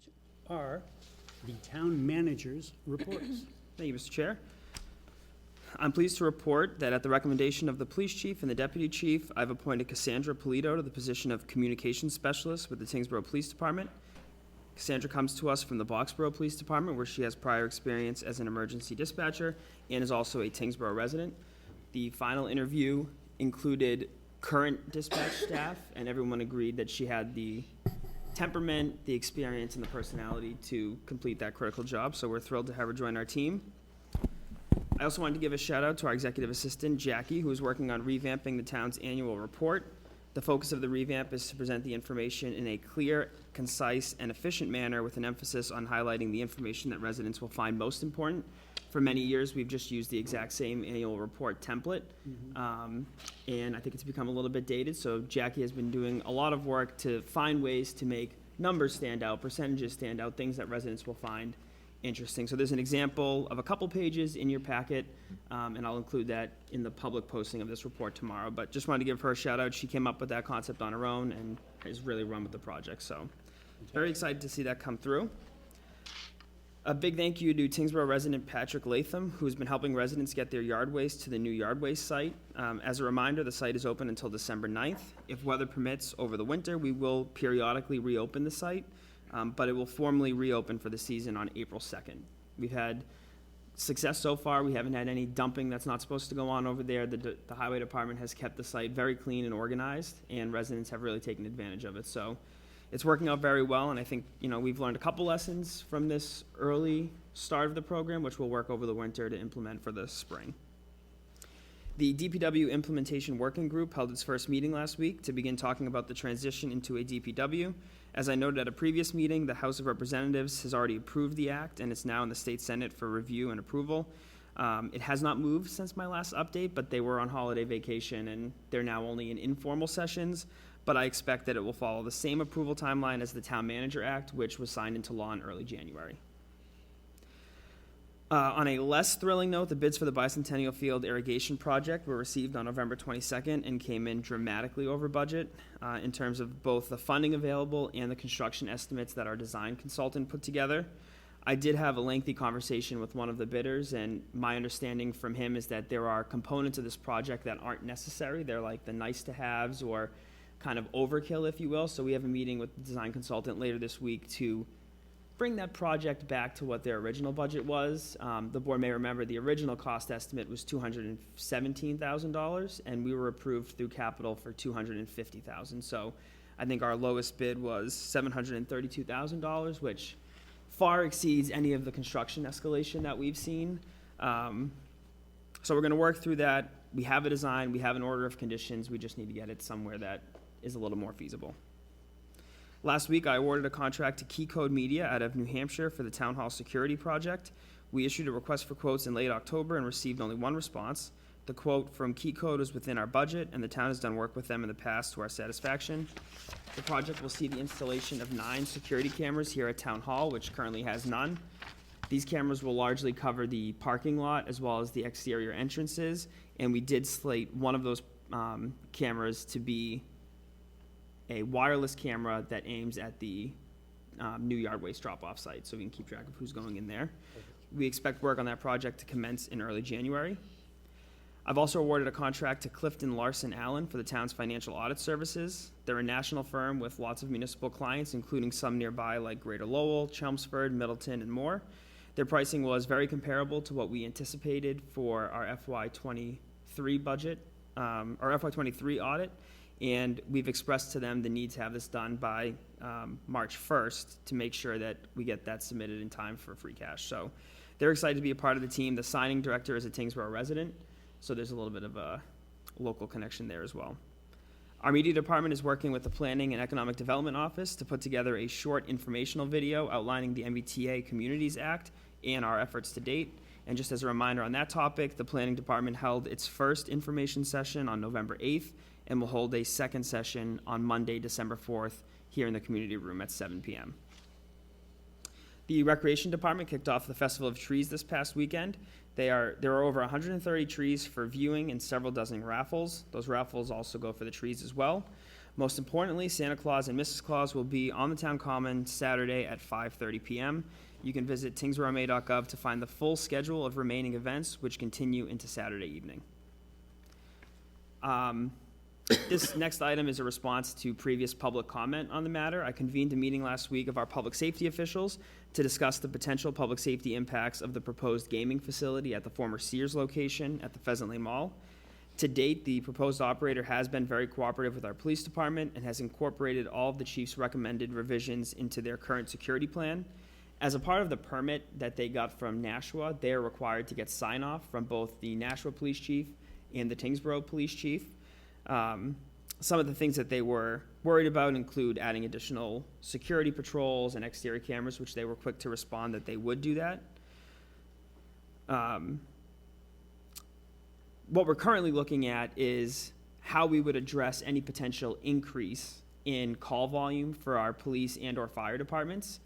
which are the town manager's reports. Thank you, Mr. Chair. I'm pleased to report that at the recommendation of the police chief and the deputy chief, I've appointed Cassandra Polito to the position of communications specialist with the Tyngsborough Police Department. Cassandra comes to us from the Boxborough Police Department, where she has prior experience as an emergency dispatcher and is also a Tyngsborough resident. The final interview included current dispatch staff, and everyone agreed that she had the temperament, the experience, and the personality to complete that critical job, so we're thrilled to have her join our team. I also wanted to give a shout out to our executive assistant, Jackie, who is working on revamping the town's annual report. The focus of the revamp is to present the information in a clear, concise, and efficient manner with an emphasis on highlighting the information that residents will find most important. For many years, we've just used the exact same annual report template, and I think it's become a little bit dated, so Jackie has been doing a lot of work to find ways to make numbers stand out, percentages stand out, things that residents will find interesting. So there's an example of a couple pages in your packet, and I'll include that in the public posting of this report tomorrow. But just wanted to give her a shout out. She came up with that concept on her own and has really run with the project. So very excited to see that come through. A big thank you to Tyngsborough resident Patrick Latham, who's been helping residents get their yard waste to the new yard waste site. As a reminder, the site is open until December 9th. If weather permits over the winter, we will periodically reopen the site. But it will formally reopen for the season on April 2nd. We've had success so far. We haven't had any dumping that's not supposed to go on over there. The highway department has kept the site very clean and organized, and residents have really taken advantage of it. So it's working out very well, and I think, we've learned a couple lessons from this early start of the program, which we'll work over the winter to implement for the spring. The DPW Implementation Working Group held its first meeting last week to begin talking about the transition into a DPW. As I noted at a previous meeting, the House of Representatives has already approved the act, and it's now in the State Senate for review and approval. It has not moved since my last update, but they were on holiday vacation, and they're now only in informal sessions. But I expect that it will follow the same approval timeline as the Town Manager Act, which was signed into law in early January. On a less thrilling note, the bids for the Bicentennial Field irrigation project were received on November 22nd and came in dramatically over budget in terms of both the funding available and the construction estimates that our design consultant put together. I did have a lengthy conversation with one of the bidders, and my understanding from him is that there are components of this project that aren't necessary. They're like the nice-to-haves or kind of overkill, if you will. So we have a meeting with the design consultant later this week to bring that project back to what their original budget was. The board may remember the original cost estimate was $217,000, and we were approved through capital for $250,000. So I think our lowest bid was $732,000, which far exceeds any of the construction escalation that we've seen. So we're gonna work through that. We have a design, we have an order of conditions, we just need to get it somewhere that is a little more feasible. Last week, I awarded a contract to Key Code Media out of New Hampshire for the Town Hall Security Project. We issued a request for quotes in late October and received only one response. The quote from Key Code was within our budget, and the town has done work with them in the past to our satisfaction. The project will see the installation of 9 security cameras here at Town Hall, which currently has none. These cameras will largely cover the parking lot as well as the exterior entrances, and we did slate one of those cameras to be a wireless camera that aims at the new yard waste drop-off site, so we can keep track of who's going in there. We expect work on that project to commence in early January. I've also awarded a contract to Clifton Larson Allen for the town's financial audit services. They're a national firm with lots of municipal clients, including some nearby like Greater Lowell, Chelmsford, Middleton, and more. Their pricing was very comparable to what we anticipated for our FY23 budget, or FY23 audit. And we've expressed to them the need to have this done by March 1st to make sure that we get that submitted in time for free cash. So they're excited to be a part of the team. The signing director is a Tyngsborough resident, so there's a little bit of a local connection there as well. Our media department is working with the Planning and Economic Development Office to put together a short informational video outlining the MBTA Communities Act and our efforts to date. And just as a reminder on that topic, the Planning Department held its first information session on November 8th, and will hold a second session on Monday, December 4th, here in the community room at 7 p.m. The Recreation Department kicked off the Festival of Trees this past weekend. There are over 130 trees for viewing and several dozen raffles. Those raffles also go for the trees as well. Most importantly, Santa Claus and Mrs. Claus will be on the town common Saturday at 5:30 p.m. You can visit tyngsboroughma.gov to find the full schedule of remaining events, which continue into Saturday evening. This next item is a response to previous public comment on the matter. I convened a meeting last week of our public safety officials to discuss the potential public safety impacts of the proposed gaming facility at the former Sears location at the Pheasant Lane Mall. To date, the proposed operator has been very cooperative with our police department and has incorporated all of the chief's recommended revisions into their current security plan. As a part of the permit that they got from Nashua, they are required to get sign-off from both the Nashua police chief and the Tyngsborough police chief. Some of the things that they were worried about include adding additional security patrols and exterior cameras, which they were quick to respond that they would do that. What we're currently looking at is how we would address any potential increase in call volume for our police and or fire departments.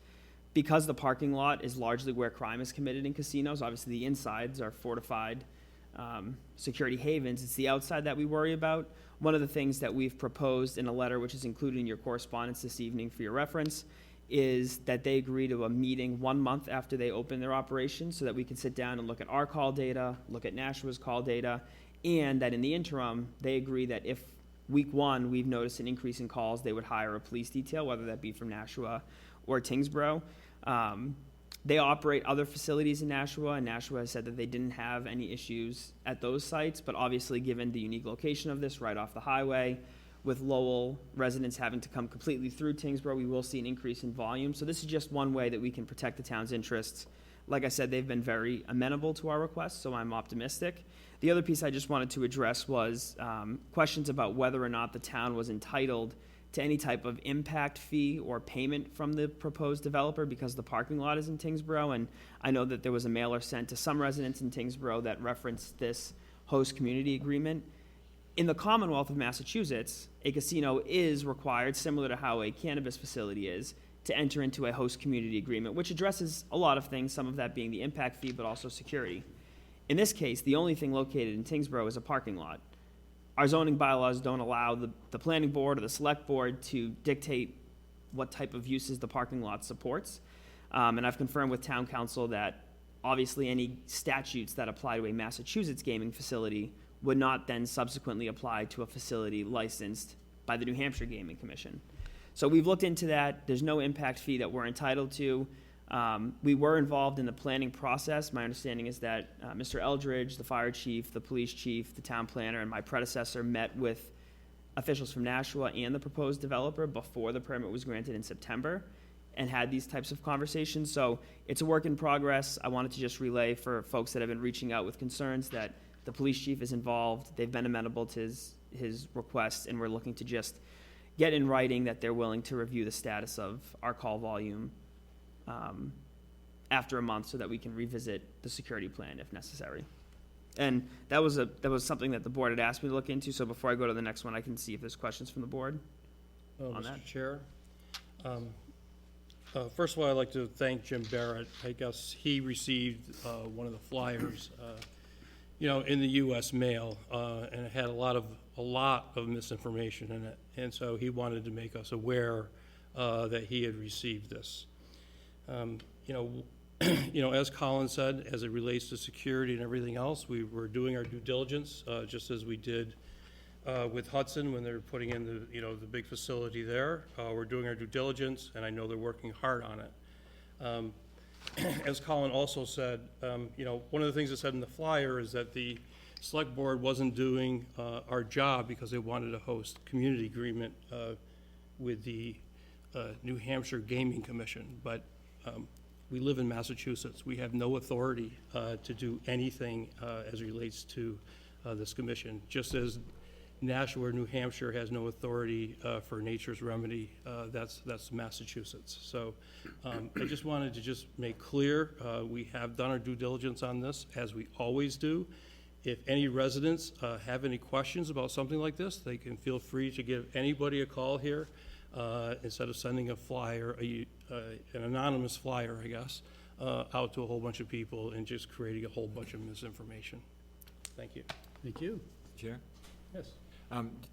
Because the parking lot is largely where crime is committed in casinos, obviously the insides are fortified security havens. It's the outside that we worry about. One of the things that we've proposed in a letter, which is included in your correspondence this evening for your reference, is that they agree to a meeting 1 month after they open their operation so that we can sit down and look at our call data, look at Nashua's call data, and that in the interim, they agree that if week 1 we've noticed an increase in calls, they would hire a police detail, whether that be from Nashua or Tyngsborough. They operate other facilities in Nashua, and Nashua has said that they didn't have any issues at those sites, but obviously given the unique location of this right off the highway, with Lowell residents having to come completely through Tyngsborough, we will see an increase in volume. So this is just one way that we can protect the town's interests. Like I said, they've been very amenable to our requests, so I'm optimistic. The other piece I just wanted to address was questions about whether or not the town was entitled to any type of impact fee or payment from the proposed developer because the parking lot is in Tyngsborough. And I know that there was a mailer sent to some residents in Tyngsborough that referenced this host community agreement. In the Commonwealth of Massachusetts, a casino is required, similar to how a cannabis facility is, to enter into a host community agreement, which addresses a lot of things, some of that being the impact fee, but also security. In this case, the only thing located in Tyngsborough is a parking lot. Our zoning bylaws don't allow the planning board or the select board to dictate what type of uses the parking lot supports. And I've confirmed with town council that obviously any statutes that apply to a Massachusetts gaming facility would not then subsequently apply to a facility licensed by the New Hampshire Gaming Commission. So we've looked into that. There's no impact fee that we're entitled to. We were involved in the planning process. My understanding is that Mr. Eldridge, the fire chief, the police chief, the town planner, and my predecessor met with officials from Nashua and the proposed developer before the permit was granted in September and had these types of conversations. So it's a work in progress. I wanted to just relay for folks that have been reaching out with concerns that the police chief is involved. They've been amenable to his requests, and we're looking to just get in writing that they're willing to review the status of our call volume after a month so that we can revisit the security plan if necessary. And that was something that the board had asked me to look into, so before I go to the next one, I can see if there's questions from the board on that. Mr. Chair, first of all, I'd like to thank Jim Barrett. I guess he received one of the flyers, in the U.S. mail, and it had a lot of misinformation in it, and so he wanted to make us aware that he had received this. As Colin said, as it relates to security and everything else, we were doing our due diligence, just as we did with Hudson when they were putting in the big facility there. We're doing our due diligence, and I know they're working hard on it. As Colin also said, one of the things that said in the flyer is that the select board wasn't doing our job because they wanted to host community agreement with the New Hampshire Gaming Commission, but we live in Massachusetts. We have no authority to do anything as it relates to this commission, just as Nashua, New Hampshire has no authority for nature's remedy. That's Massachusetts. So I just wanted to just make clear, we have done our due diligence on this, as we always do. If any residents have any questions about something like this, they can feel free to give anybody a call here instead of sending a flyer, an anonymous flyer, I guess, out to a whole bunch of people and just creating a whole bunch of misinformation. Thank you. Thank you. Chair? Yes.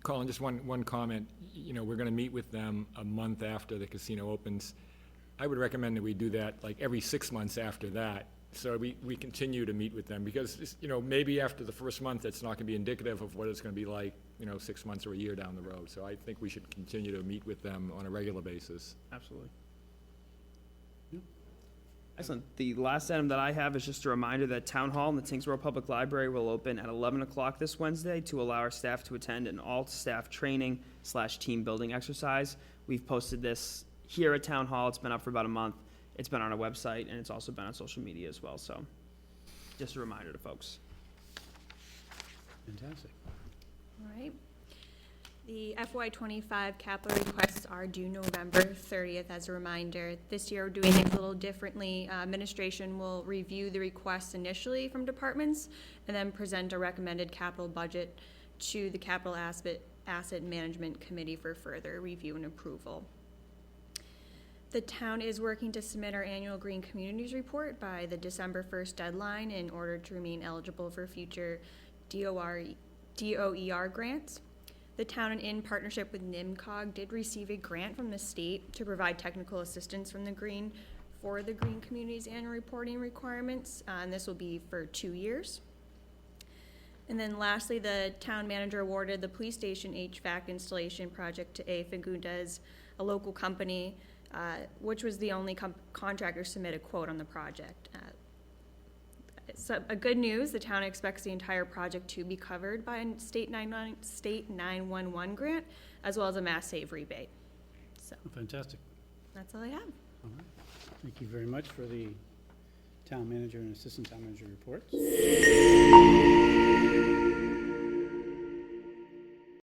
Colin, just one comment. You know, we're going to meet with them a month after the casino opens. I would recommend that we do that like every 6 months after that, so we continue to meet with them, because, you know, maybe after the first month, it's not going to be indicative of what it's going to be like, you know, 6 months or a year down the road. So I think we should continue to meet with them on a regular basis. Absolutely. Yeah. Excellent. The last item that I have is just a reminder that Town Hall and the Tyngsborough Public Library will open at 11 o'clock this Wednesday to allow our staff to attend an all-staff training/team building exercise. We've posted this here at Town Hall. It's been up for about a month. It's been on our website, and it's also been on social media as well, so just a reminder to folks. Fantastic. All right. The FY25 capital requests are due November 30th, as a reminder. This year, we're doing things a little differently. Administration will review the requests initially from departments and then present a recommended capital budget to the Capital Asset Management Committee for further review and approval. The town is working to submit our annual Green Communities Report by the December 1st deadline in order to remain eligible for future DOER grants. The town, in partnership with NIMCOG, did receive a grant from the state to provide technical assistance for the Green Communities annual reporting requirements, and this will be for 2 years. And then lastly, the town manager awarded the police station HVAC installation project to A. Fagundes, a local company, which was the only contractor to submit a quote on the project. So a good news, the town expects the entire project to be covered by a state 911 grant, as well as a mass save rebate. So Fantastic. that's all I have. All right. Thank you very much for the town manager and assistant town manager reports.